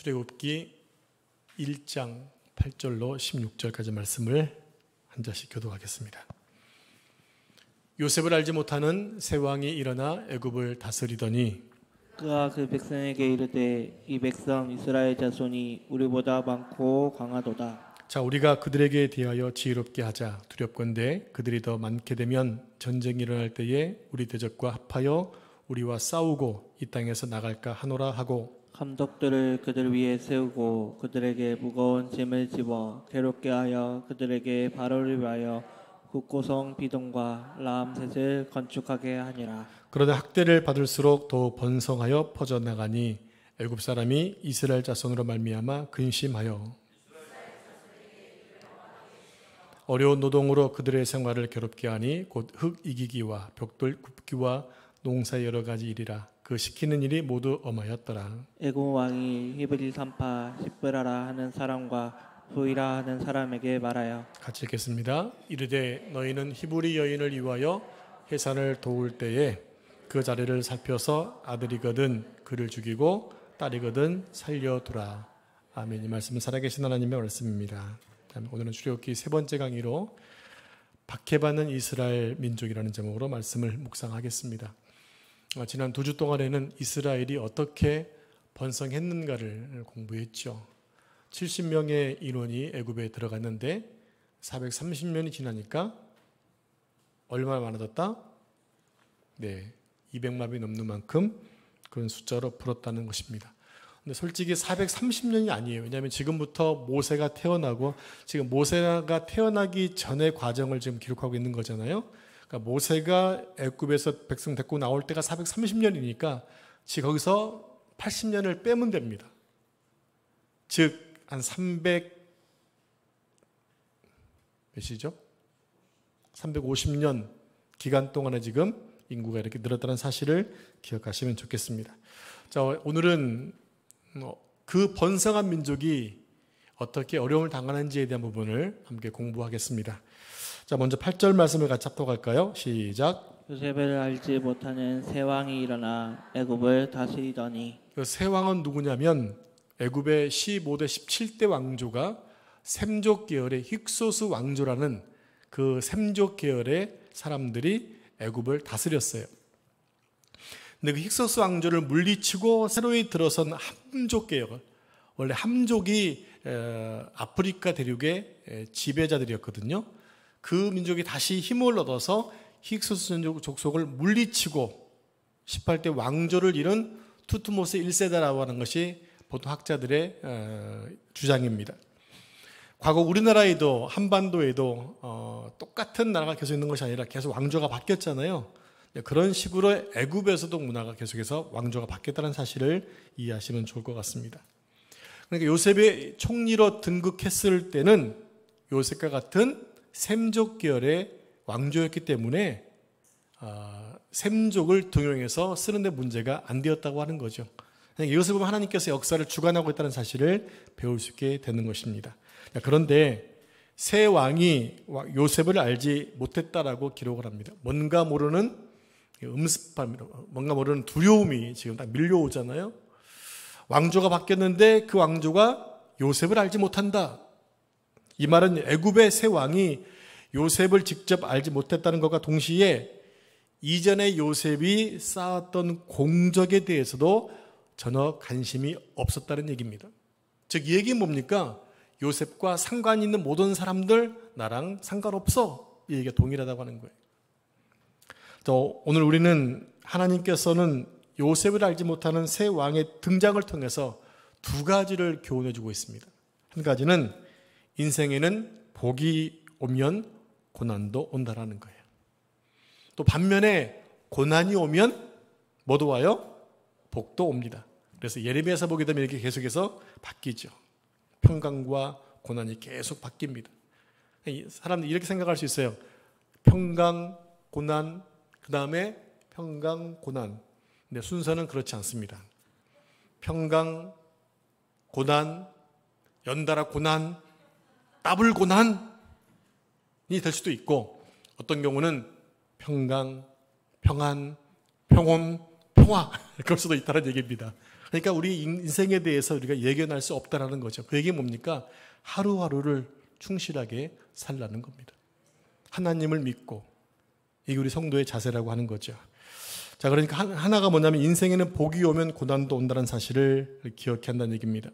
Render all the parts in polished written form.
출애굽기 1장 8절로 16절까지 말씀을 한 절씩 교독하겠습니다. 요셉을 알지 못하는 새 왕이 일어나 애굽을 다스리더니 그가 그 백성에게 이르되 이 백성 이스라엘 자손이 우리보다 많고 강하도다. 자, 우리가 그들에게 대하여 지혜롭게 하자. 두렵건대 그들이 더 많게 되면 전쟁이 일어날 때에 우리 대적과 합하여 우리와 싸우고 이 땅에서 나갈까 하노라 하고, 감독들을 그들 위에 세우고 그들에게 무거운 짐을 집어 괴롭게 하여 그들에게 바로를 위하여 국고성 비동과 라암셋을 건축하게 하니라. 그러나 학대를 받을수록 더 번성하여 퍼져나가니 애굽 사람이 이스라엘 자손으로 말미암아 근심하여 어려운 노동으로 그들의 생활을 괴롭게 하니 곧 흙 이기기와 벽돌 굽기와 농사의 여러 가지 일이라. 그 시키는 일이 모두 엄하였더라. 애굽 왕이 히브리 산파 십브라라 하는 사람과 후이라 하는 사람에게 말하여 같이 읽겠습니다. 이르되 너희는 히브리 여인을 위하여 해산을 도울 때에 그 자리를 살펴서 아들이거든 그를 죽이고 딸이거든 살려두라. 아멘. 이 말씀은 살아계신 하나님의 말씀입니다. 오늘은 출애굽기 세 번째 강의로 박해받는 이스라엘 민족이라는 제목으로 말씀을 묵상하겠습니다. 지난 2주 동안에는 이스라엘이 어떻게 번성했는가를 공부했죠. 70명의 인원이 애굽에 들어갔는데 430년이 지나니까 얼마나 많아졌다? 네, 200만이 넘는 만큼 그런 숫자로 불었다는 것입니다. 근데 솔직히 430년이 아니에요. 왜냐하면 지금부터 모세가 태어나고 지금 모세가 태어나기 전의 과정을 지금 기록하고 있는 거잖아요. 그러니까 모세가 애굽에서 백성 데리고 나올 때가 430년이니까 지금 거기서 80년을 빼면 됩니다. 즉 한 350년 기간 동안에 지금 인구가 이렇게 늘었다는 사실을 기억하시면 좋겠습니다. 자, 오늘은 그 번성한 민족이 어떻게 어려움을 당하는지에 대한 부분을 함께 공부하겠습니다. 자, 먼저 8절 말씀을 같이 합독할까요? 시작. 요셉을 알지 못하는 새 왕이 일어나 애굽을 다스리더니. 그 새 왕은 누구냐면 애굽의 15대 17대 왕조가 셈족 계열의 힉소스 왕조라는 그 셈족 계열의 사람들이 애굽을 다스렸어요. 근데 그 힉소스 왕조를 물리치고 새로이 들어선 함족 계열, 원래 함족이 아프리카 대륙의 지배자들이었거든요. 그 민족이 다시 힘을 얻어서 힉소스 족속을 물리치고 18대 왕조를 이룬 투트모스 1세다라고 하는 것이 보통 학자들의 주장입니다. 과거 우리나라에도 한반도에도 똑같은 나라가 계속 있는 것이 아니라 계속 왕조가 바뀌었잖아요. 그런 식으로 애굽에서도 문화가 계속해서 왕조가 바뀌었다는 사실을 이해하시면 좋을 것 같습니다. 그러니까 요셉의 총리로 등극했을 때는 요셉과 같은 셈족 계열의 왕조였기 때문에 셈족을 등용해서 쓰는 데 문제가 안 되었다고 하는 거죠. 이것을 보면 하나님께서 역사를 주관하고 있다는 사실을 배울 수 있게 되는 것입니다. 그런데 새 왕이 요셉을 알지 못했다라고 기록을 합니다. 뭔가 모르는 음습함, 뭔가 모르는 두려움이 지금 딱 밀려오잖아요. 왕조가 바뀌었는데 그 왕조가 요셉을 알지 못한다. 이 말은 애굽의 새 왕이 요셉을 직접 알지 못했다는 것과 동시에 이전에 요셉이 쌓았던 공적에 대해서도 전혀 관심이 없었다는 얘기입니다. 즉, 이 얘기는 뭡니까? 요셉과 상관 있는 모든 사람들 나랑 상관없어. 이 얘기가 동일하다고 하는 거예요. 또 오늘 우리는 하나님께서는 요셉을 알지 못하는 새 왕의 등장을 통해서 두 가지를 교훈해 주고 있습니다. 한 가지는 인생에는 복이 오면 고난도 온다라는 거예요. 또 반면에 고난이 오면 뭐도 와요? 복도 옵니다. 그래서 예레미야서 보게 되면 이렇게 계속해서 바뀌죠. 평강과 고난이 계속 바뀝니다. 사람들이 이렇게 생각할 수 있어요. 평강, 고난, 그 다음에 평강, 고난. 근데 순서는 그렇지 않습니다. 평강, 고난, 연달아 고난, 더블 고난이 될 수도 있고, 어떤 경우는 평강, 평안, 평온, 평화 그럴 수도 있다는 얘기입니다. 그러니까 우리 인생에 대해서 우리가 예견할 수 없다라는 거죠. 그 얘기는 뭡니까? 하루하루를 충실하게 살라는 겁니다. 하나님을 믿고, 이게 우리 성도의 자세라고 하는 거죠. 자, 그러니까 하나가 뭐냐면 인생에는 복이 오면 고난도 온다는 사실을 기억해야 한다는 얘기입니다.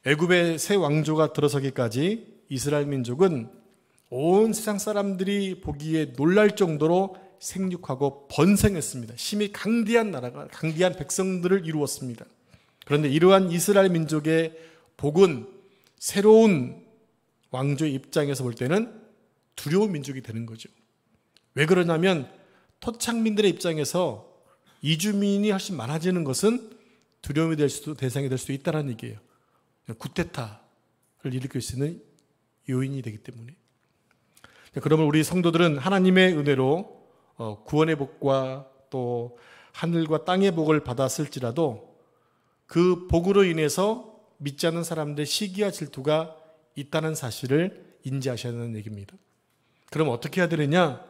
애굽의 새 왕조가 들어서기까지 이스라엘 민족은 온 세상 사람들이 보기에 놀랄 정도로 생육하고 번성했습니다. 심히 강대한 나라가, 강대한 백성들을 이루었습니다. 그런데 이러한 이스라엘 민족의 복은 새로운 왕조의 입장에서 볼 때는 두려운 민족이 되는 거죠. 왜 그러냐면 토착민들의 입장에서 이주민이 훨씬 많아지는 것은 두려움이 될 수도, 대상이 될 수도 있다는 얘기예요. 쿠데타를 일으킬 수 있는 요인이 되기 때문에. 그러면 우리 성도들은 하나님의 은혜로 구원의 복과 또 하늘과 땅의 복을 받았을지라도 그 복으로 인해서 믿지 않는 사람들의 시기와 질투가 있다는 사실을 인지하셔야 하는 얘기입니다. 그럼 어떻게 해야 되느냐?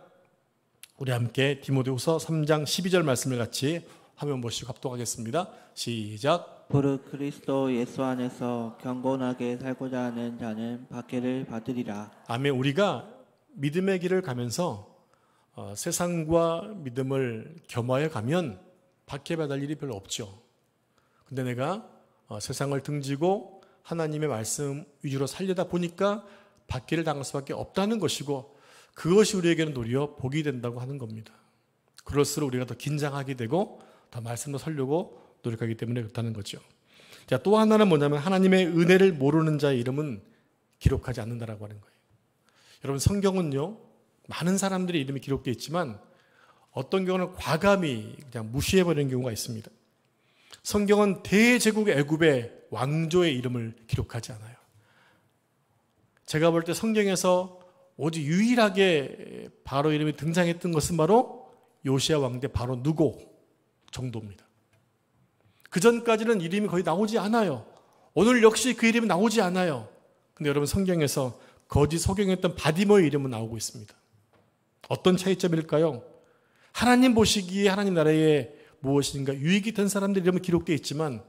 우리 함께 디모데후서 3장 12절 말씀을 같이 화면 보시고 합독하겠습니다. 시작. 무릇 그리스도 예수 안에서 경건하게 살고자 하는 자는 박해를 받으리라. 아멘. 우리가 믿음의 길을 가면서 세상과 믿음을 겸하여 가면 박해받을 일이 별로 없죠. 근데 내가 세상을 등지고 하나님의 말씀 위주로 살려다 보니까 박해를 당할 수밖에 없다는 것이고, 그것이 우리에게는 도리어 복이 된다고 하는 겁니다. 그럴수록 우리가 더 긴장하게 되고 더 말씀도 살려고 노력하기 때문에 그렇다는 거죠. 자, 또 하나는 뭐냐면 하나님의 은혜를 모르는 자의 이름은 기록하지 않는다라고 하는 거예요. 여러분, 성경은요, 많은 사람들의 이름이 기록되어 있지만 어떤 경우는 과감히 그냥 무시해버리는 경우가 있습니다. 성경은 대제국 애굽의 왕조의 이름을 기록하지 않아요. 제가 볼 때 성경에서 오직 유일하게 바로 이름이 등장했던 것은 바로 요시야 왕 때 바로 느고 정도입니다. 그 전까지는 이름이 거의 나오지 않아요. 오늘 역시 그 이름이 나오지 않아요. 근데 여러분, 성경에서 거짓 소경했던 바디모의 이름은 나오고 있습니다. 어떤 차이점일까요? 하나님 보시기에 하나님 나라에 무엇인가 유익이 된 사람들 이름은 기록되어 있지만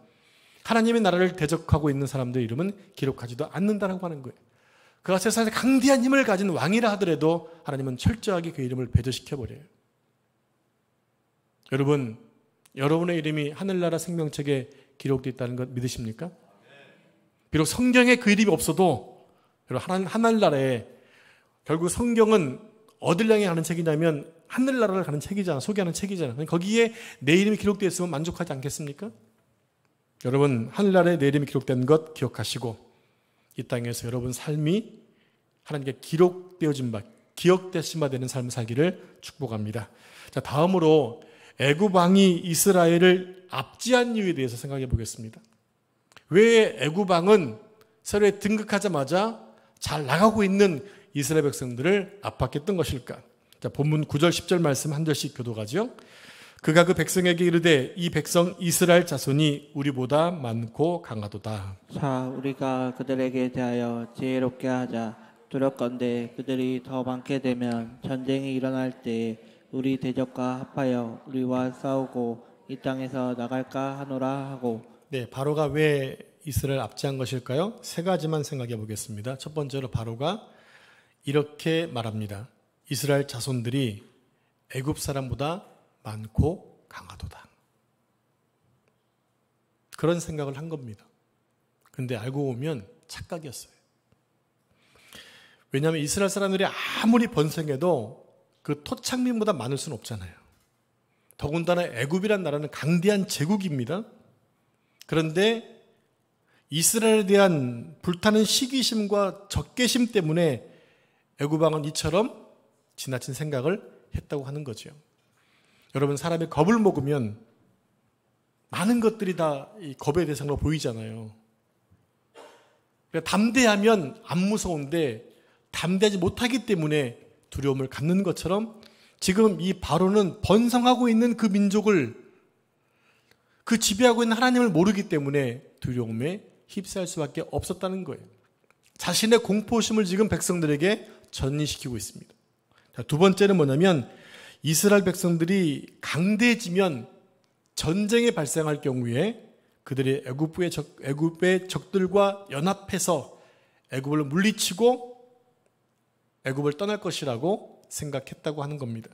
하나님의 나라를 대적하고 있는 사람들 이름은 기록하지도 않는다라고 하는 거예요. 그가 세상에 강대한 힘을 가진 왕이라 하더라도 하나님은 철저하게 그 이름을 배제시켜버려요. 여러분, 여러분의 이름이 하늘나라 생명책에 기록되어 있다는 것 믿으십니까? 비록 성경에 그 이름이 없어도 하늘나라에, 결국 성경은 어딜 향해 가는 책이냐면 하늘나라를 가는 책이잖아, 소개하는 책이잖아. 거기에 내 이름이 기록되어 있으면 만족하지 않겠습니까? 여러분, 하늘나라에 내 이름이 기록된 것 기억하시고 이 땅에서 여러분 삶이 하나님께 기록되어진 바, 기억되신 바 되는 삶을 살기를 축복합니다. 자, 다음으로 애굽 왕이 이스라엘을 압제한 이유에 대해서 생각해 보겠습니다. 왜 애굽 왕은 새로 등극하자마자 잘 나가고 있는 이스라엘 백성들을 압박했던 것일까? 자, 본문 9절 10절 말씀 한 절씩 교독하죠. 그가 그 백성에게 이르되 이 백성 이스라엘 자손이 우리보다 많고 강하도다. 자, 우리가 그들에게 대하여 지혜롭게 하자. 두렵건대 그들이 더 많게 되면 전쟁이 일어날 때 우리 대적과 합하여 우리와 싸우고 이 땅에서 나갈까 하노라 하고. 네, 바로가 왜 이스라엘 압제한 것일까요? 세 가지만 생각해 보겠습니다. 첫 번째로 바로가 이렇게 말합니다. 이스라엘 자손들이 애굽 사람보다 많고 강하도다. 그런 생각을 한 겁니다. 근데 알고 보면 착각이었어요. 왜냐하면 이스라엘 사람들이 아무리 번성해도 그 토착민보다 많을 수는 없잖아요. 더군다나 애굽이란 나라는 강대한 제국입니다. 그런데 이스라엘에 대한 불타는 시기심과 적개심 때문에 애굽 왕은 이처럼 지나친 생각을 했다고 하는 거죠. 여러분, 사람이 겁을 먹으면 많은 것들이 다 이 겁의 대상으로 보이잖아요. 그러니까 담대하면 안 무서운데 담대하지 못하기 때문에 두려움을 갖는 것처럼 지금 이 바로는 번성하고 있는 그 민족을, 그 지배하고 있는 하나님을 모르기 때문에 두려움에 휩싸일 수밖에 없었다는 거예요. 자신의 공포심을 지금 백성들에게 전이시키고 있습니다. 자, 두 번째는 뭐냐면 이스라엘 백성들이 강대해지면 전쟁이 발생할 경우에 그들이 애굽의 적들과 연합해서 애굽을 물리치고 애굽을 떠날 것이라고 생각했다고 하는 겁니다.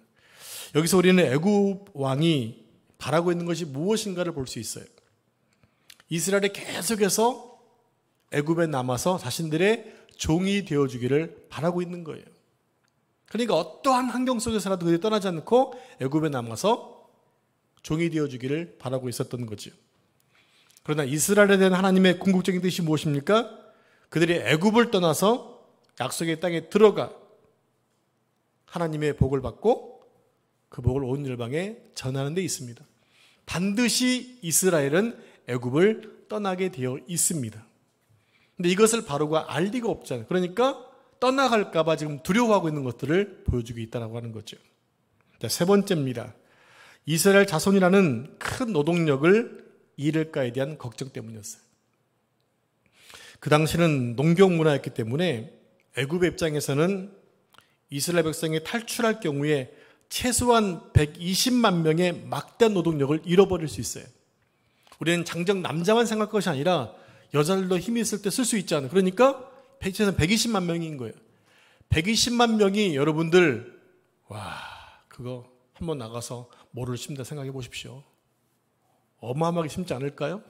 여기서 우리는 애굽 왕이 바라고 있는 것이 무엇인가를 볼 수 있어요. 이스라엘이 계속해서 애굽에 남아서 자신들의 종이 되어주기를 바라고 있는 거예요. 그러니까 어떠한 환경 속에서라도 그들이 떠나지 않고 애굽에 남아서 종이 되어주기를 바라고 있었던 거죠. 그러나 이스라엘에 대한 하나님의 궁극적인 뜻이 무엇입니까? 그들이 애굽을 떠나서 약속의 땅에 들어가 하나님의 복을 받고 그 복을 온 열방에 전하는 데 있습니다. 반드시 이스라엘은 애굽을 떠나게 되어 있습니다. 근데 이것을 바로가 알 리가 없잖아요. 그러니까 떠나갈까 봐 지금 두려워하고 있는 것들을 보여주고 있다고 하는 거죠. 자, 세 번째입니다. 이스라엘 자손이라는 큰 노동력을 잃을까에 대한 걱정 때문이었어요. 그 당시는 농경 문화였기 때문에 애굽의 입장에서는 이스라엘 백성이 탈출할 경우에 최소한 120만 명의 막대한 노동력을 잃어버릴 수 있어요. 우리는 장정 남자만 생각할 것이 아니라 여자들도 힘이 있을 때 쓸 수 있잖아요. 그러니까 최소한 120만 명인 거예요. 120만 명이 여러분들 그거 한번 나가서 모를 심다 생각해 보십시오. 어마어마하게 심지 않을까요?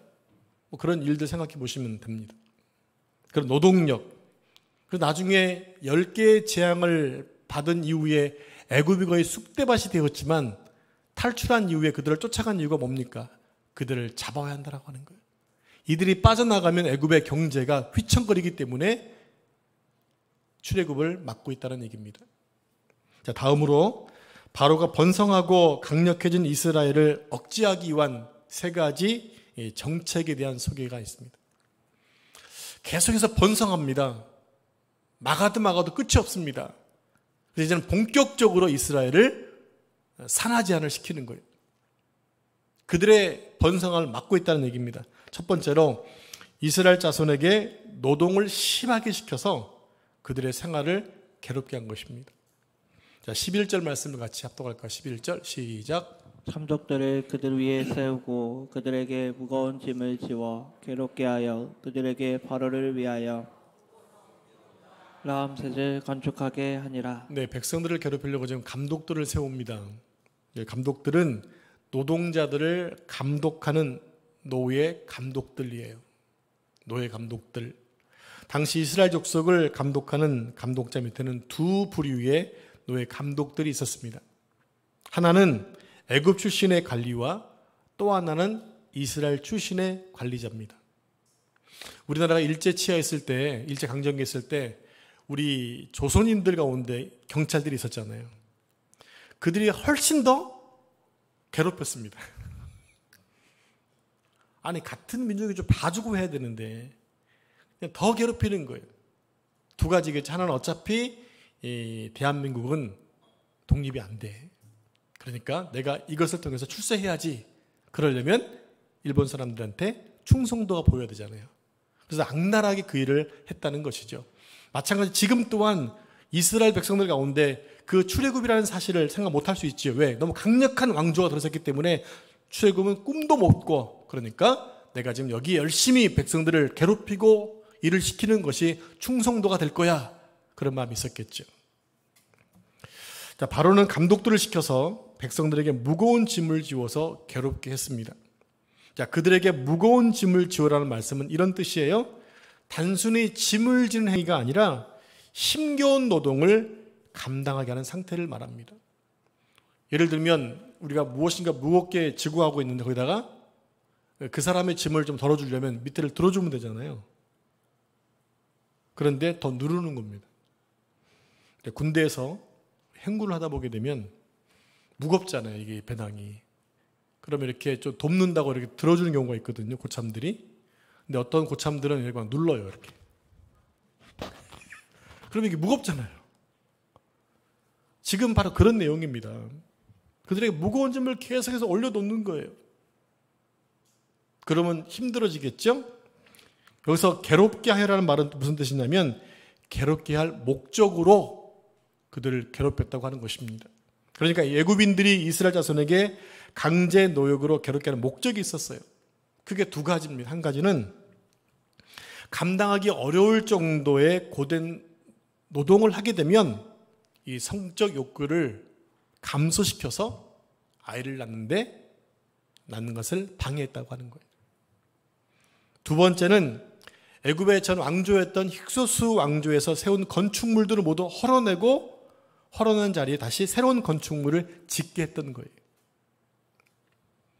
그런 일들 생각해 보시면 됩니다. 그런 노동력. 그리고 나중에 10개의 재앙을 받은 이후에 애굽이 거의 쑥대밭이 되었지만 탈출한 이후에 그들을 쫓아간 이유가 뭡니까? 그들을 잡아야 한다고 하는 거예요. 이들이 빠져나가면 애굽의 경제가 휘청거리기 때문에 출애굽을 막고 있다는 얘기입니다. 자, 다음으로 바로가 번성하고 강력해진 이스라엘을 억제하기 위한 세 가지 정책에 대한 소개가 있습니다. 계속해서 번성합니다. 막아도 끝이 없습니다. 그래서 이제는 본격적으로 이스라엘을 산화 제한을 시키는 거예요. 그들의 번성을 막고 있다는 얘기입니다. 첫 번째로 이스라엘 자손에게 노동을 심하게 시켜서 그들의 생활을 괴롭게 한 것입니다. 자, 11절 말씀을 같이 합독할까요? 11절 시작. 참족들을 그들 위에 세우고 그들에게 무거운 짐을 지워 괴롭게 하여 그들에게 바로를 위하여 라암셋을 건축하게 하니라. 네, 백성들을 괴롭히려고 지금 감독들을 세웁니다. 감독들은 노동자들을 감독하는 노예 감독들이에요. 노예 감독들. 당시 이스라엘 족속을 감독하는 감독자 밑에는 두 부류의 노예 감독들이 있었습니다. 하나는 애굽 출신의 관리와 또 하나는 이스라엘 출신의 관리자입니다. 우리나라가 일제 치하했을 때, 일제 강점기에 있을 때 우리 조선인들 가운데 경찰들이 있었잖아요. 그들이 훨씬 더 괴롭혔습니다. 아니, 같은 민족이 좀 봐주고 해야 되는데 그냥 더 괴롭히는 거예요. 두 가지겠죠. 하나는 어차피 이 대한민국은 독립이 안 돼. 그러니까 내가 이것을 통해서 출세해야지. 그러려면 일본 사람들한테 충성도가 보여야 되잖아요. 그래서 악랄하게 그 일을 했다는 것이죠. 마찬가지 지금 또한 이스라엘 백성들 가운데 그 출애굽이라는 사실을 생각 못할 수 있지요. 왜? 너무 강력한 왕조가 들어섰기 때문에 출애굽은 꿈도 못 꿔. 그러니까 내가 지금 여기 열심히 백성들을 괴롭히고 일을 시키는 것이 충성도가 될 거야. 그런 마음이 있었겠죠. 자, 바로는 감독들을 시켜서 백성들에게 무거운 짐을 지워서 괴롭게 했습니다. 자, 그들에게 무거운 짐을 지우라는 말씀은 이런 뜻이에요. 단순히 짐을 지는 행위가 아니라 힘겨운 노동을 감당하게 하는 상태를 말합니다. 예를 들면 우리가 무엇인가 무겁게 지고 가고 있는데 거기다가 그 사람의 짐을 좀 덜어주려면 밑에를 들어주면 되잖아요. 그런데 더 누르는 겁니다. 군대에서 행군을 하다 보게 되면 무겁잖아요, 이게 배낭이. 그러면 이렇게 좀 돕는다고 이렇게 들어주는 경우가 있거든요, 고참들이. 근데 어떤 고참들은 이렇게 막 눌러요, 이렇게. 그러면 이게 무겁잖아요. 지금 바로 그런 내용입니다. 그들에게 무거운 짐을 계속해서 올려놓는 거예요. 그러면 힘들어지겠죠? 여기서 괴롭게 하라는 말은 무슨 뜻이냐면 괴롭게 할 목적으로 그들을 괴롭혔다고 하는 것입니다. 그러니까 애굽인들이 이스라엘 자손에게 강제 노역으로 괴롭게 하는 목적이 있었어요. 그게 두 가지입니다. 한 가지는 감당하기 어려울 정도의 고된 노동을 하게 되면 이 성적 욕구를 감소시켜서 아이를 낳는 것을 방해했다고 하는 거예요. 두 번째는 애굽의 전 왕조였던 힉소스 왕조에서 세운 건축물들을 모두 헐어낸 자리에 다시 새로운 건축물을 짓게 했던 거예요.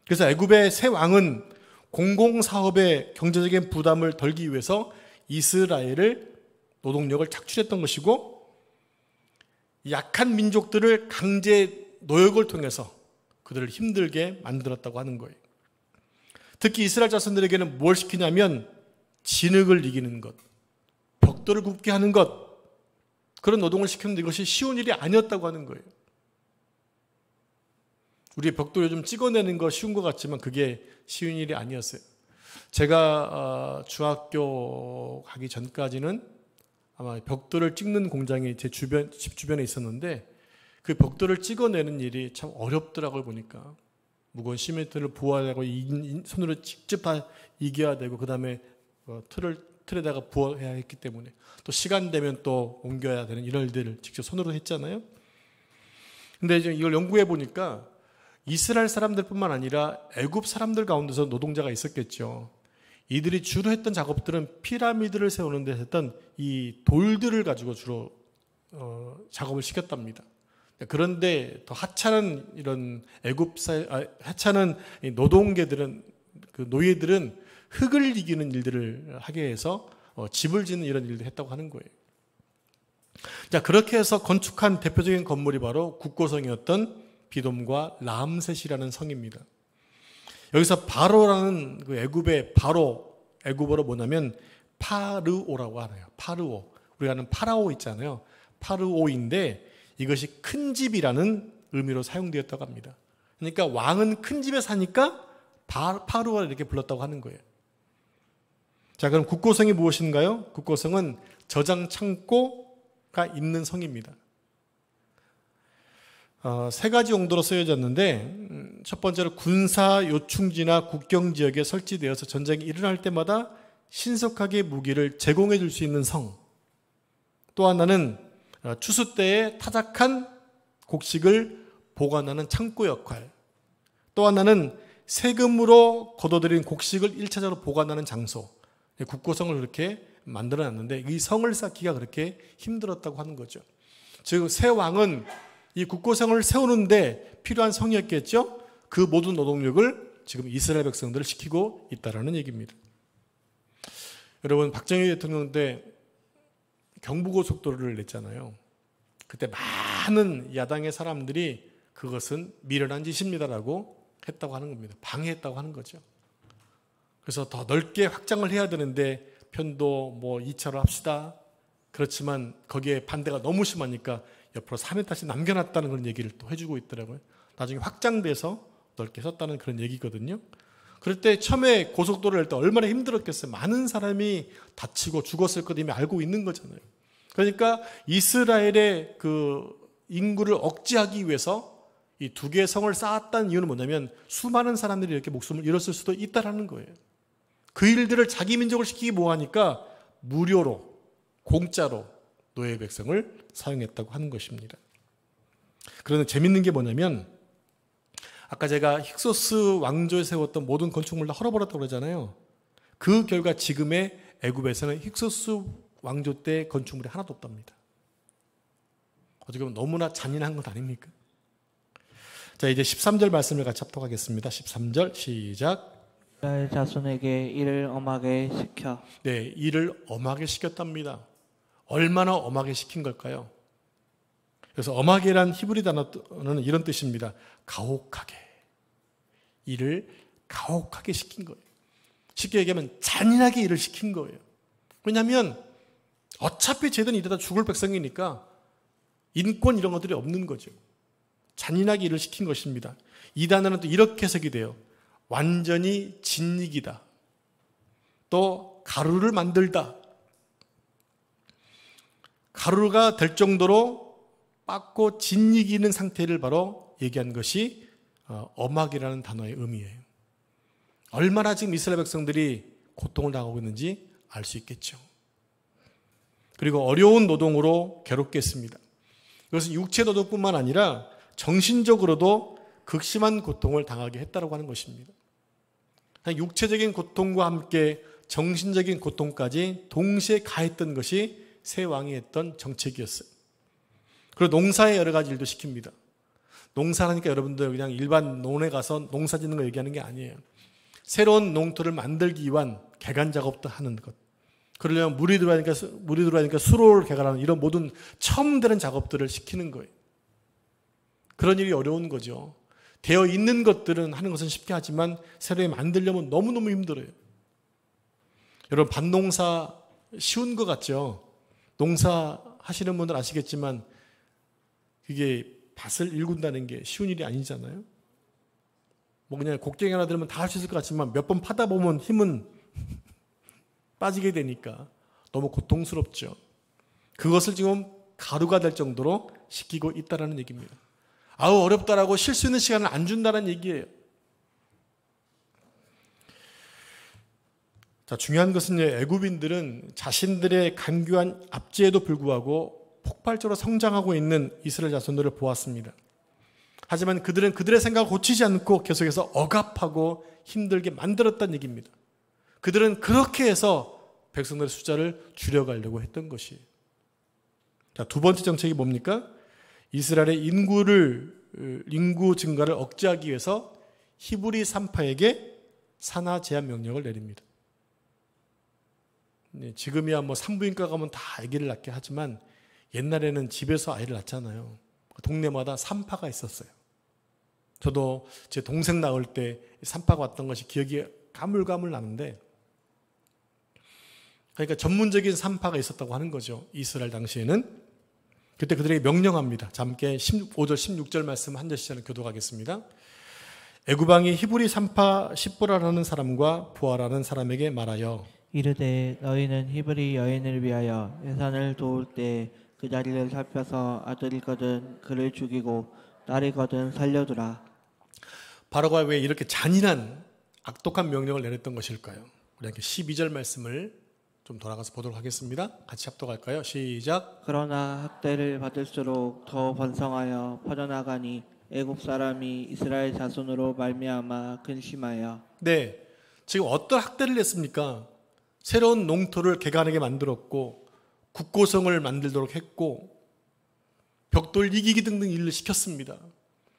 그래서 애굽의 새 왕은 공공사업의 경제적인 부담을 덜기 위해서 이스라엘을 노동력을 착출했던 것이고, 약한 민족들을 강제 노역을 통해서 그들을 힘들게 만들었다고 하는 거예요. 특히 이스라엘 자손들에게는 뭘 시키냐면 진흙을 이기는 것, 벽돌을 굽게 하는 것, 그런 노동을 시켰는데 이것이 쉬운 일이 아니었다고 하는 거예요. 우리의 벽돌 요즘 찍어내는 거 쉬운 것 같지만 그게 쉬운 일이 아니었어요. 제가 중학교 가기 전까지는 아마 벽돌을 찍는 공장이 제 집 주변에 있었는데 그 벽돌을 찍어내는 일이 참 어렵더라고요. 보니까 무거운 시멘트를 부어야 되고 손으로 직접 다 이겨야 되고 그 다음에 틀에다가 부어야 했기 때문에 또 시간 되면 또 옮겨야 되는 이런 일들을 직접 손으로 했잖아요. 근데 이제 이걸 연구해 보니까 이스라엘 사람들뿐만 아니라 애굽 사람들 가운데서 노동자가 있었겠죠. 이들이 주로 했던 작업들은 피라미드를 세우는 데 했던 이 돌들을 가지고 주로 작업을 시켰답니다. 그런데 더 하찮은 이런 하찮은 노동계들은, 그 노예들은 흙을 이기는 일들을 하게 해서 집을 짓는 이런 일들을 했다고 하는 거예요. 자, 그렇게 해서 건축한 대표적인 건물이 바로 국고성이었던 비돔과 람셋이라는 성입니다. 여기서 바로라는 그 애굽의 애굽어로 뭐냐면 파르오라고 하네요. 파르오. 우리가 아는 파라오 있잖아요. 파르오인데 이것이 큰 집이라는 의미로 사용되었다고 합니다. 그러니까 왕은 큰 집에 사니까 파르오를 이렇게 불렀다고 하는 거예요. 자, 그럼 국고성이 무엇인가요? 국고성은 저장 창고가 있는 성입니다. 세 가지 용도로 쓰여졌는데, 첫 번째로 군사 요충지나 국경 지역에 설치되어서 전쟁이 일어날 때마다 신속하게 무기를 제공해 줄 수 있는 성. 또 하나는 추수 때에 타작한 곡식을 보관하는 창고 역할. 또 하나는 세금으로 거둬들인 곡식을 1차적으로 보관하는 장소. 국고성을 그렇게 만들어놨는데 이 성을 쌓기가 그렇게 힘들었다고 하는 거죠. 즉 새 왕은 이 국고성을 세우는데 필요한 성이었겠죠. 그 모든 노동력을 지금 이스라엘 백성들을 시키고 있다라는 얘기입니다. 여러분, 박정희 대통령 때 경부고속도로를 냈잖아요. 그때 많은 야당의 사람들이 그것은 미련한 짓입니다라고 했다고 하는 겁니다. 방해했다고 하는 거죠. 그래서 더 넓게 확장을 해야 되는데 편도 2차로 합시다. 그렇지만 거기에 반대가 너무 심하니까 옆으로 3m씩 남겨놨다는 그런 얘기를 또 해주고 있더라고요. 나중에 확장돼서 넓게 썼다는 그런 얘기거든요. 그럴 때 처음에 고속도로를 낼 때 얼마나 힘들었겠어요. 많은 사람이 다치고 죽었을 것 이미 알고 있는 거잖아요. 그러니까 이스라엘의 그 인구를 억제하기 위해서 이 두 개의 성을 쌓았다는 이유는 뭐냐면 수많은 사람들이 이렇게 목숨을 잃었을 수도 있다라는 거예요. 그 일들을 자기 민족을 시키기 뭐하니까 무료로, 공짜로 노예 백성을 사용했다고 하는 것입니다. 그런데 재밌는 게 뭐냐면 아까 제가 힉소스 왕조에 세웠던 모든 건축물을 다 헐어버렸다고 그러잖아요. 그 결과 지금의 애굽에서는 힉소스 왕조 때 건축물이 하나도 없답니다. 어떻게 보면 너무나 잔인한 것 아닙니까? 자, 이제 13절 말씀을 같이 합독하겠습니다. 13절 시작. 이스라엘 자손에게 이를 엄하게 시켜. 네, 이를 엄하게 시켰답니다. 얼마나 엄하게 시킨 걸까요? 그래서 엄하게란 히브리 단어는 이런 뜻입니다. 가혹하게. 일을 가혹하게 시킨 거예요. 쉽게 얘기하면 잔인하게 일을 시킨 거예요. 왜냐하면 어차피 쟤들은 이러다 죽을 백성이니까 인권 이런 것들이 없는 거죠. 잔인하게 일을 시킨 것입니다. 이 단어는 또 이렇게 해석이 돼요. 완전히 진익이다. 또 가루를 만들다. 가루가 될 정도로 빻고 진익이는 상태를 바로 얘기한 것이 엄하게라는 단어의 의미예요. 얼마나 지금 이스라엘 백성들이 고통을 당하고 있는지 알 수 있겠죠. 그리고 어려운 노동으로 괴롭게 했습니다. 이것은 육체 노동뿐만 아니라 정신적으로도 극심한 고통을 당하게 했다고 하는 것입니다. 육체적인 고통과 함께 정신적인 고통까지 동시에 가했던 것이 새 왕이 했던 정책이었어요. 그리고 농사의 여러 가지 일도 시킵니다. 농사하니까 여러분들 그냥 일반 농원에 가서 농사 짓는 거 얘기하는 게 아니에요. 새로운 농토를 만들기 위한 개간 작업도 하는 것. 그러려면 물이 들어가니까 수로를 개간하는 이런 모든 처음 되는 작업들을 시키는 거예요. 그런 일이 어려운 거죠. 되어 있는 것들은 하는 것은 쉽게 하지만 새로 만들려면 너무너무 힘들어요. 여러분 밭농사 쉬운 것 같죠? 농사 하시는 분들 아시겠지만 그게 밭을 일군다는 게 쉬운 일이 아니잖아요. 뭐 그냥 곡괭이 하나 들으면 다 할 수 있을 것 같지만 몇 번 파다 보면 힘은 빠지게 되니까 너무 고통스럽죠. 그것을 지금 가루가 될 정도로 시키고 있다는 얘기입니다. 아우 어렵다라고 쉴 수 있는 시간을 안 준다는 얘기예요. 자, 중요한 것은요, 애굽인들은 자신들의 간교한 압제에도 불구하고 폭발적으로 성장하고 있는 이스라엘 자손들을 보았습니다. 하지만 그들은 그들의 생각을 고치지 않고 계속해서 억압하고 힘들게 만들었다는 얘기입니다. 그들은 그렇게 해서 백성들의 숫자를 줄여가려고 했던 것이에요. 자, 두 번째 정책이 뭡니까? 이스라엘의 인구 증가를 억제하기 위해서 히브리 산파에게 산하 제한 명령을 내립니다. 네, 지금이야 뭐 산부인과 가면 다 아기를 낳게 하지만 옛날에는 집에서 아이를 낳잖아요. 동네마다 산파가 있었어요. 저도 제 동생 낳을 때 산파가 왔던 것이 기억이 가물가물 나는데, 그러니까 전문적인 산파가 있었다고 하는 거죠. 이스라엘 당시에는. 그때 그들에게 명령합니다. 자, 함께 5절 16절 말씀 한 절씩 교독하겠습니다. 애굽왕이 히브리 산파 십보라라는 사람과 부하라는 사람에게 말하여 이르되 너희는 히브리 여인을 위하여 예산을 도울 때 그 자리를 살펴서 아들이거든 그를 죽이고 딸이거든 살려두라. 바로가 왜 이렇게 잔인한 악독한 명령을 내렸던 것일까요? 우리 함께 12절 말씀을 좀 돌아가서 보도록 하겠습니다. 같이 합독할까요? 시작. 그러나 학대를 받을수록 더 번성하여 퍼져나가니 애굽 사람이 이스라엘 자손으로 말미암아 근심하여. 네, 지금 어떤 학대를 했습니까? 새로운 농토를 개간하게 만들었고 국고성을 만들도록 했고 벽돌 이기기 등등 일을 시켰습니다.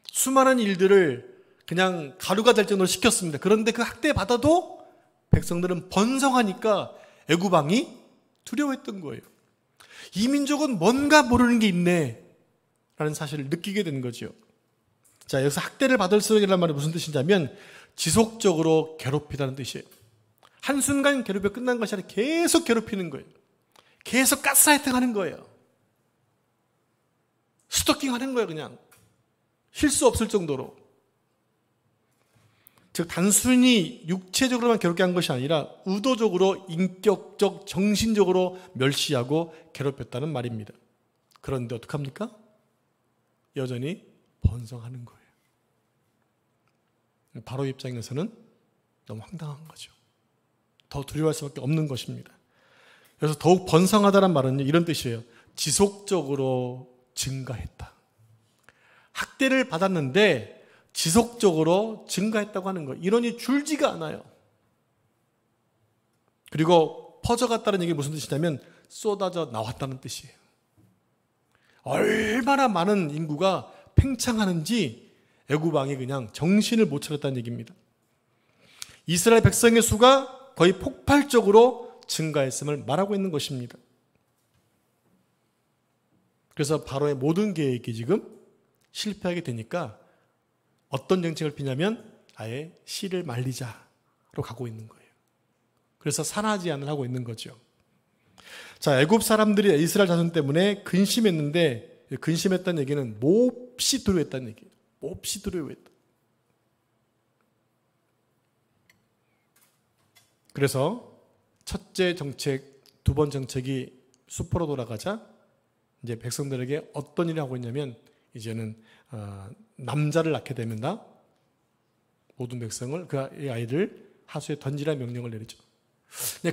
수많은 일들을 그냥 가루가 될 정도로 시켰습니다. 그런데 그 학대 받아도 백성들은 번성하니까 애굽 왕이 두려워했던 거예요. 이 민족은 뭔가 모르는 게 있네 라는 사실을 느끼게 된 거죠. 자, 여기서 학대를 받을수록이라는 말이 무슨 뜻이냐면 지속적으로 괴롭히다는 뜻이에요. 한순간 괴롭혀 끝난 것이 아니라 계속 괴롭히는 거예요. 계속 가스라이팅 하는 거예요. 스토킹 하는 거예요. 그냥 쉴 수 없을 정도로. 즉 단순히 육체적으로만 괴롭게 한 것이 아니라 의도적으로 인격적, 정신적으로 멸시하고 괴롭혔다는 말입니다. 그런데 어떡합니까? 여전히 번성하는 거예요. 바로 입장에서는 너무 황당한 거죠. 더 두려워할 수밖에 없는 것입니다. 그래서 더욱 번성하다는 말은 이런 뜻이에요. 지속적으로 증가했다. 학대를 받았는데 지속적으로 증가했다고 하는 거예요. 인원이 줄지가 않아요. 그리고 퍼져갔다는 얘기는 무슨 뜻이냐면 쏟아져 나왔다는 뜻이에요. 얼마나 많은 인구가 팽창하는지 애굽 왕이 그냥 정신을 못 차렸다는 얘기입니다. 이스라엘 백성의 수가 거의 폭발적으로 증가했음을 말하고 있는 것입니다. 그래서 바로의 모든 계획이 지금 실패하게 되니까 어떤 정책을 피냐면 아예 씨를 말리자로 가고 있는 거예요. 그래서 산하 제한을 하고 있는 거죠. 자, 애굽 사람들이 이스라엘 자손 때문에 근심했는데, 근심했다는 얘기는 몹시 두려워했다는 얘기예요. 몹시 두려워했다. 그래서 첫째 정책, 두 번 정책이 수포로 돌아가자 이제 백성들에게 어떤 일을 하고 있냐면 이제는 남자를 낳게 되면 모든 백성을 그 아이를 하수에 던지라는 명령을 내리죠.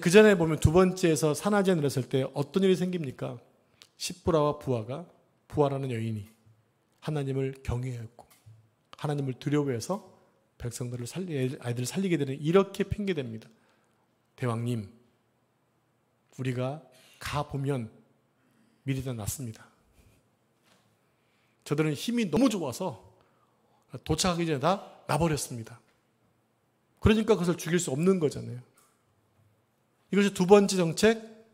그 전에 보면 두 번째에서 산하지에 내렸을 때 어떤 일이 생깁니까? 십부라와 부하라는 여인이 하나님을 경외했고 하나님을 두려워해서 백성들을 아이들을 살리게 되는 이렇게 핑계댑니다. 대왕님, 우리가 가보면 미리 다 났습니다. 저들은 힘이 너무 좋아서 도착하기 전에 다 나버렸습니다. 그러니까 그것을 죽일 수 없는 거잖아요. 이것이 두 번째 정책,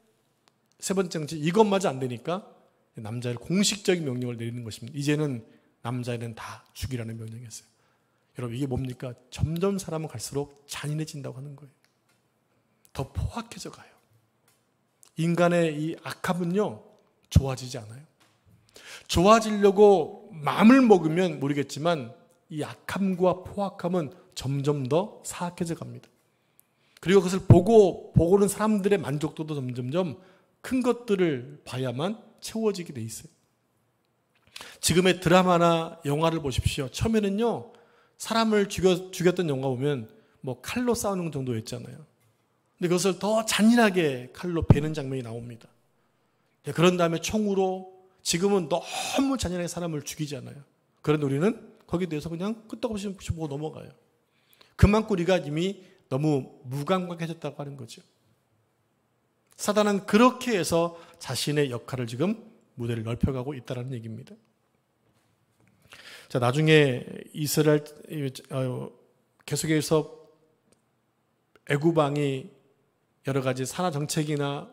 세 번째 정책, 이것마저 안 되니까 남자를 공식적인 명령을 내리는 것입니다. 이제는 남자애는 다 죽이라는 명령이었어요. 여러분, 이게 뭡니까? 점점 사람은 갈수록 잔인해진다고 하는 거예요. 더 포악해져 가요. 인간의 이 악함은요, 좋아지지 않아요. 좋아지려고 마음을 먹으면 모르겠지만 이 악함과 포악함은 점점 더 사악해져 갑니다. 그리고 그것을 보고는 사람들의 만족도도 점점점 큰 것들을 봐야만 채워지게 돼 있어요. 지금의 드라마나 영화를 보십시오. 처음에는요, 사람을 죽였던 영화 보면 뭐 칼로 싸우는 정도였잖아요. 근데 그것을 더 잔인하게 칼로 베는 장면이 나옵니다. 그런 다음에 총으로, 지금은 너무 잔인하게 사람을 죽이잖아요. 그런데 우리는 거기에 대해서 그냥 끄떡없이 보고 넘어가요. 그만큼 우리가 이미 너무 무감각해졌다고 하는 거죠. 사단은 그렇게 해서 자신의 역할을 지금 무대를 넓혀가고 있다는 얘기입니다. 자, 나중에 이스라엘 계속해서 애굽 왕이 여러 가지 산하 정책이나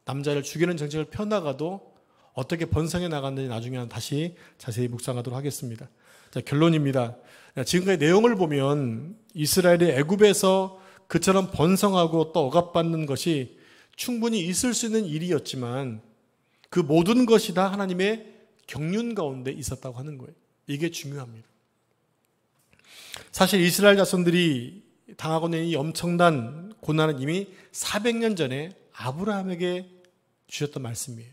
남자를 죽이는 정책을 펴나가도 어떻게 번성해 나갔는지 나중에 다시 자세히 묵상하도록 하겠습니다. 자, 결론입니다. 지금까지 내용을 보면 이스라엘이 애굽에서 그처럼 번성하고 또 억압받는 것이 충분히 있을 수 있는 일이었지만 그 모든 것이 다 하나님의 경륜 가운데 있었다고 하는 거예요. 이게 중요합니다. 사실 이스라엘 자손들이 당하고 있는 이 엄청난 고난은 이미 400년 전에 아브라함에게 주셨던 말씀이에요.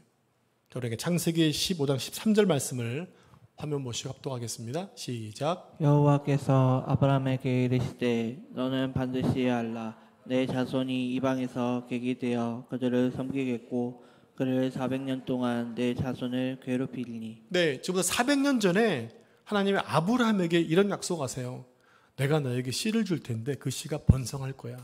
우리에게 창세기 15장 13절 말씀을 화면 보시고 합독하겠습니다. 시작. 여호와께서 아브라함에게 이르시되 너는 반드시 알라 내 자손이 이방에서 객이 되어 그들을 섬기겠고 그를 400년 동안 내 자손을 괴롭히리니. 네, 지금부터 400년 전에 하나님이 아브라함에게 이런 약속하세요. 내가 너에게 씨를 줄 텐데 그 씨가 번성할 거야.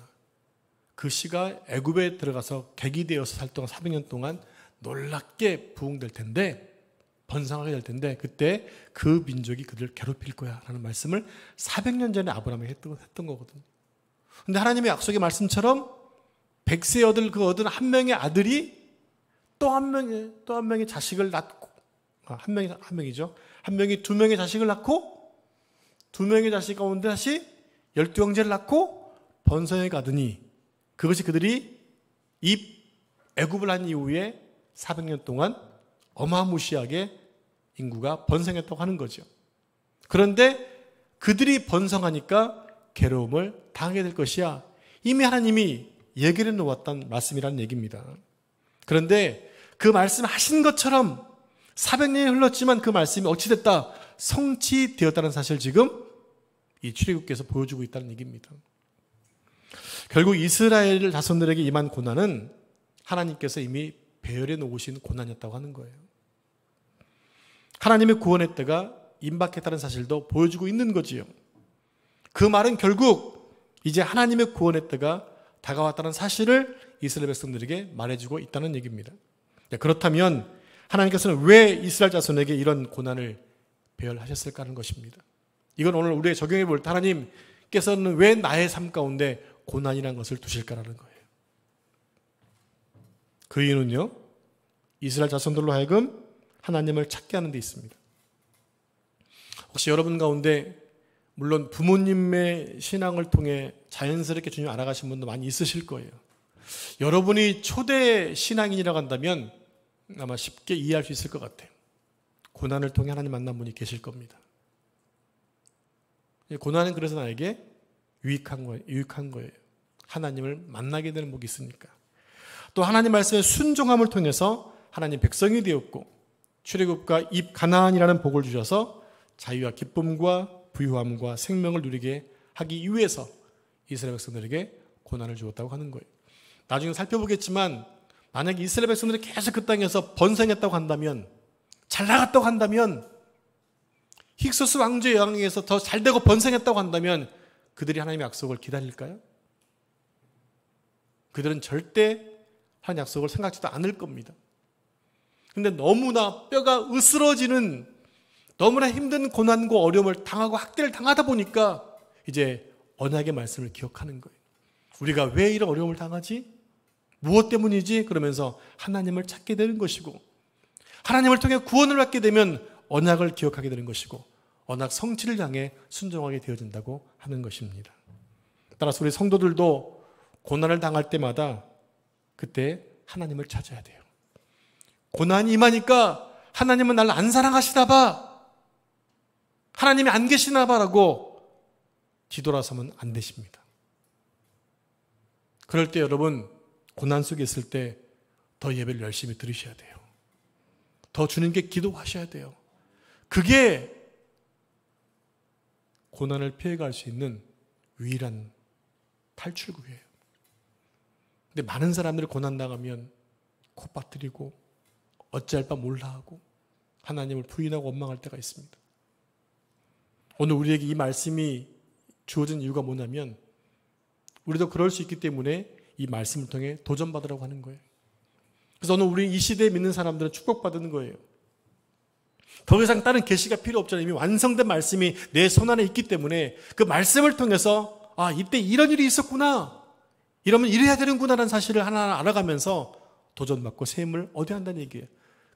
그 씨가 애굽에 들어가서 객이 되어서 살 동안 400년 동안 놀랍게 부흥될 텐데 번성하게 될 텐데 그때 그 민족이 그들을 괴롭힐 거야 라는 말씀을 400년 전에 아브라함에게 했던 거거든요. 근데 하나님의 약속의 말씀처럼 100세 얻은 한 명의 아들이 또 한 명의 자식을 낳고 한 명이 두 명의 자식을 낳고 두 명의 자식 가운데 다시 12형제를 낳고 번성해 가더니 그것이 그들이 애굽을 한 이후에 400년 동안 어마무시하게 인구가 번성했다고 하는 거죠. 그런데 그들이 번성하니까 괴로움을 당하게 될 것이야. 이미 하나님이 예견해 놓았던 말씀이라는 얘기입니다. 그런데 그 말씀하신 것처럼 400년이 흘렀지만 그 말씀이 어찌됐다? 성취되었다는 사실을 지금 이 출애굽기에서 보여주고 있다는 얘기입니다. 결국 이스라엘 자손들에게 임한 고난은 하나님께서 이미 배열해 놓으신 고난이었다고 하는 거예요. 하나님의 구원의 때가 임박했다는 사실도 보여주고 있는 거지요. 그 말은 결국 이제 하나님의 구원의 때가 다가왔다는 사실을 이스라엘 백성들에게 말해주고 있다는 얘기입니다. 그렇다면 하나님께서는 왜 이스라엘 자손에게 이런 고난을 배열하셨을까 하는 것입니다. 이건 오늘 우리가 적용해 볼 때 하나님께서는 왜 나의 삶 가운데 고난이라는 것을 두실까라는 거예요. 그 이유는요, 이스라엘 자손들로 하여금 하나님을 찾게 하는 데 있습니다. 혹시 여러분 가운데 물론 부모님의 신앙을 통해 자연스럽게 주님 알아가신 분도 많이 있으실 거예요. 여러분이 초대 신앙인이라고 한다면 아마 쉽게 이해할 수 있을 것 같아요. 고난을 통해 하나님 만난 분이 계실 겁니다. 고난은 그래서 나에게 유익한 거예요. 하나님을 만나게 되는 복이 있으니까. 또 하나님 말씀의 순종함을 통해서 하나님 백성이 되었고 출애굽과 입 가나안이라는 복을 주셔서 자유와 기쁨과 부유함과 생명을 누리게 하기 위해서 이스라엘 백성들에게 고난을 주었다고 하는 거예요. 나중에 살펴보겠지만 만약에 이스라엘 백성들이 계속 그 땅에서 번성했다고 한다면, 잘 나갔다고 한다면, 힉소스 왕조의 영향에서 더 잘되고 번성했다고 한다면 그들이 하나님의 약속을 기다릴까요? 그들은 절대 하나님의 약속을 생각지도 않을 겁니다. 근데 너무나 뼈가 으스러지는, 너무나 힘든 고난과 어려움을 당하고 학대를 당하다 보니까 이제 언약의 말씀을 기억하는 거예요. 우리가 왜 이런 어려움을 당하지? 무엇 때문이지? 그러면서 하나님을 찾게 되는 것이고, 하나님을 통해 구원을 받게 되면 언약을 기억하게 되는 것이고, 언약 성취를 향해 순종하게 되어진다고 하는 것입니다. 따라서 우리 성도들도 고난을 당할 때마다 그때 하나님을 찾아야 돼요. 고난이 임하니까 하나님은 나를 안 사랑하시나 봐, 하나님이 안 계시나 봐라고 뒤돌아서면 안 되십니다. 그럴 때 여러분, 고난 속에 있을 때 더 예배를 열심히 들으셔야 돼요. 더 주님께 기도하셔야 돼요. 그게 고난을 피해갈 수 있는 유일한 탈출구예요. 근데 많은 사람들이 고난당하면 콧바뜨리고 어찌할 바 몰라 하고 하나님을 부인하고 원망할 때가 있습니다. 오늘 우리에게 이 말씀이 주어진 이유가 뭐냐면, 우리도 그럴 수 있기 때문에 이 말씀을 통해 도전받으라고 하는 거예요. 그래서 오늘 우리 이 시대에 믿는 사람들은 축복받는 거예요. 더 이상 다른 계시가 필요 없잖아요. 이미 완성된 말씀이 내 손안에 있기 때문에 그 말씀을 통해서 이때 이런 일이 있었구나, 이러면 이래야 되는구나라는 사실을 하나하나 알아가면서 도전받고 새 힘을 얻어야 한다는 얘기예요.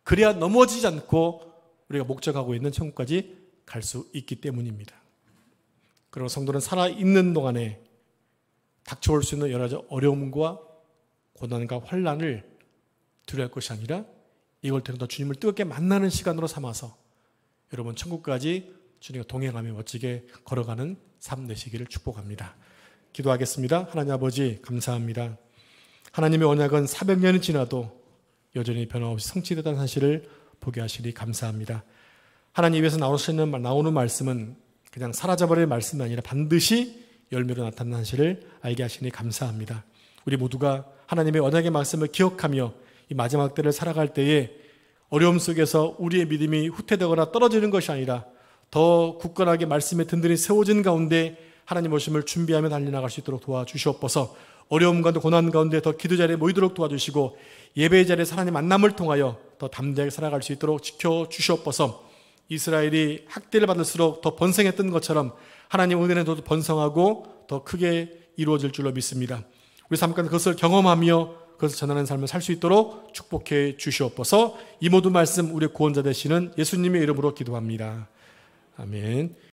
그래야 넘어지지 않고 우리가 목적하고 있는 천국까지 갈 수 있기 때문입니다. 그리고 성도는 살아있는 동안에 닥쳐올 수 있는 여러 가지 어려움과 고난과 환난을 두려워할 것이 아니라 이걸 통해 더 주님을 뜨겁게 만나는 시간으로 삼아서 여러분 천국까지 주님과 동행하며 멋지게 걸어가는 삶 되시기를 축복합니다. 기도하겠습니다. 하나님 아버지 감사합니다. 하나님의 언약은 400년이 지나도 여전히 변함없이 성취되다는 사실을 보게 하시니 감사합니다. 하나님 입에서 나오는 말씀은 그냥 사라져버릴 말씀이 아니라 반드시 열매로 나타나는 사실을 알게 하시니 감사합니다. 우리 모두가 하나님의 언약의 말씀을 기억하며 이 마지막 때를 살아갈 때에 어려움 속에서 우리의 믿음이 후퇴되거나 떨어지는 것이 아니라 더 굳건하게 말씀에 든든히 세워진 가운데 하나님 오심을 준비하며 달려나갈 수 있도록 도와주시옵소서. 어려움 가운데 고난 가운데 더 기도 자리에 모이도록 도와주시고 예배의 자리에서 하나님 만남을 통하여 더 담대하게 살아갈 수 있도록 지켜주시옵소서. 이스라엘이 학대를 받을수록 더 번성했던 것처럼 하나님 은혜도 번성하고 더 크게 이루어질 줄로 믿습니다. 우리 삶 가운데 그것을 경험하며 그것을 전하는 삶을 살 수 있도록 축복해 주시옵소서. 이 모든 말씀 우리 구원자 되시는 예수님의 이름으로 기도합니다. 아멘.